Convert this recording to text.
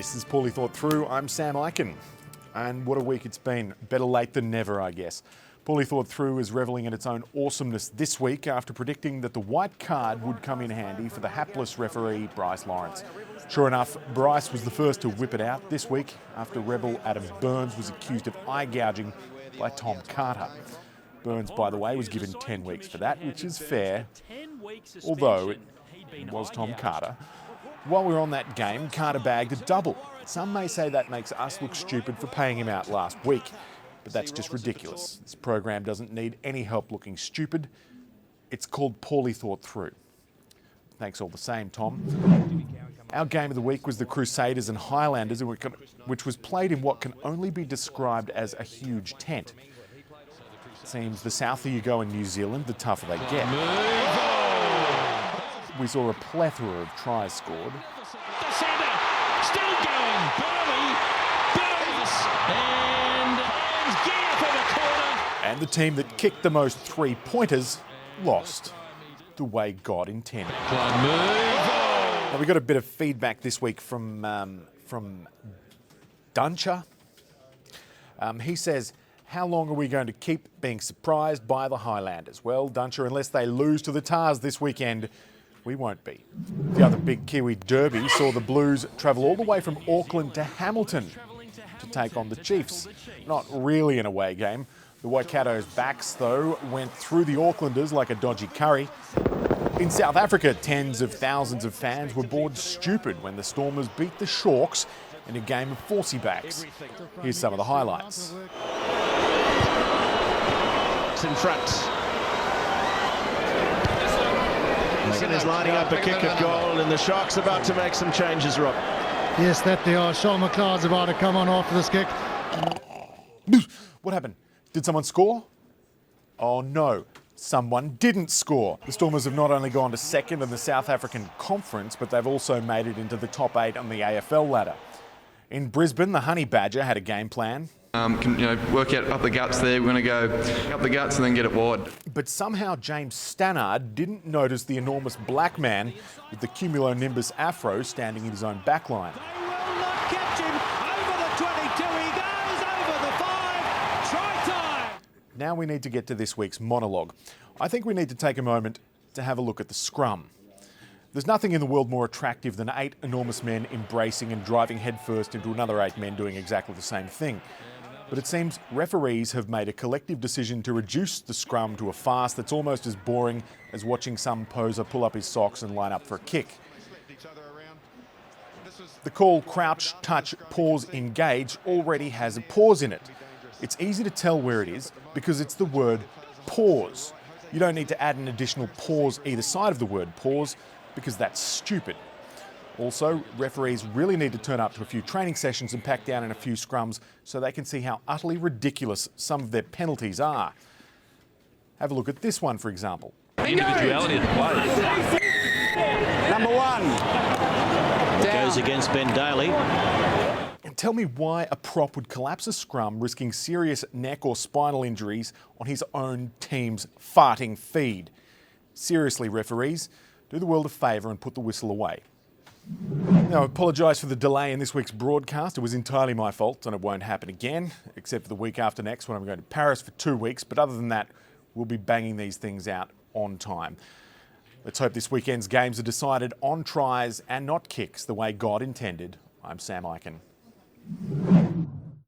This is Poorly Thought Through. I'm Sam Ikin. And what a week it's been. Better late than never, I guess. Poorly Thought Through is revelling in its own awesomeness this week after predicting that the white card would come in handy for the hapless referee Bryce Lawrence. Sure enough, Bryce was the first to whip it out this week after rebel Adam Burns was accused of eye gouging by Tom Carter. Burns, by the way, was given 10 weeks for that, which is fair, although it was Tom Carter. While we were on that game, Carter bagged a double. Some may say that makes us look stupid for paying him out last week, but that's just ridiculous. This program doesn't need any help looking stupid. It's called Poorly Thought Through. Thanks all the same, Tom. Our game of the week was the Crusaders and Highlanders, which was played in what can only be described as a huge tent. It seems the souther you go in New Zealand, the tougher they get. We saw a plethora of tries scored. The centre, still going, Burley, Burns, and gear for the corner. And the team that kicked the most three-pointers lost, the way God intended. Now, we got a bit of feedback this week from Duncher. He says, how long are we going to keep being surprised by the Highlanders? Well, Duncher, unless they lose to the Tars this weekend, we won't be. The other big Kiwi derby saw the Blues travel all the way from Auckland to Hamilton to take on the Chiefs. Not really an away game. The Waikato's backs, though, went through the Aucklanders like a dodgy curry. In South Africa, tens of thousands of fans were bored stupid when the Stormers beat the Sharks in a game of Forsey backs. Here's some of the highlights. It's in front. Ikin is lining up a kick at goal, and the Sharks about to make some changes, Rob. Yes, that they are. Sean McLeod's about to come on after this kick. What happened? Did someone score? Oh no, someone didn't score. The Stormers have not only gone to second in the South African Conference, but they've also made it into the top 8 on the AFL ladder. In Brisbane, the Honey Badger had a game plan. Work out up the guts there. We're going to go up the guts and then get it wide. But somehow James Stannard didn't notice the enormous black man with the cumulonimbus afro standing in his own backline. They will not catch him over the 22. He goes over the 5. Try time. Now we need to get to this week's monologue. I think we need to take a moment to have a look at the scrum. There's nothing in the world more attractive than 8 enormous men embracing and driving headfirst into another 8 men doing exactly the same thing. But it seems referees have made a collective decision to reduce the scrum to a farce that's almost as boring as watching some poser pull up his socks and line up for a kick. The call crouch, touch, pause, engage already has a pause in it. It's easy to tell where it is because it's the word pause. You don't need to add an additional pause either side of the word pause because that's stupid. Also, referees really need to turn up to a few training sessions and pack down in a few scrums so they can see how utterly ridiculous some of their penalties are. Have a look at this one, for example. Individuality of the players. Number 1. Goes against Ben Daly. And tell me why a prop would collapse a scrum risking serious neck or spinal injuries on his own team's farting feed. Seriously, referees, do the world a favour and put the whistle away. Now, I apologise for the delay in this week's broadcast. It was entirely my fault and it won't happen again, except for the week after next when I'm going to Paris for 2 weeks. But other than that, we'll be banging these things out on time. Let's hope this weekend's games are decided on tries and not kicks the way God intended. I'm Sam Ikin.